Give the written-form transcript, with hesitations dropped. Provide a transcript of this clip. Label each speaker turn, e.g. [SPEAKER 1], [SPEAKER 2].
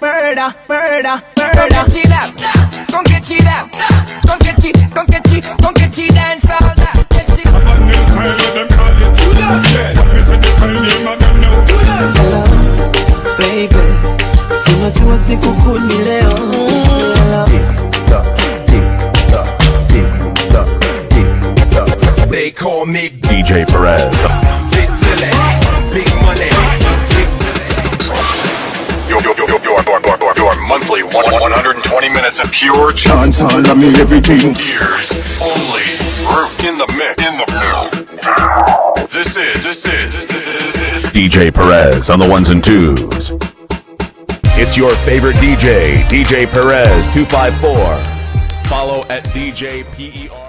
[SPEAKER 1] murder, murder,
[SPEAKER 2] Come
[SPEAKER 1] murder.
[SPEAKER 2] get you that, come get you that, come get you, come get you, come get you dance all that.
[SPEAKER 1] Baby, si unajua siku kuu ni leo.
[SPEAKER 3] They call me DJ Perez. Big silly, big money.
[SPEAKER 4] Your monthly 120 minutes of pure
[SPEAKER 5] Chance all of me everything.
[SPEAKER 4] years only. Root in the mix. This is
[SPEAKER 3] DJ Perez on the ones and twos. It's your favorite DJ, DJ Perez 254. Follow at DJ PER.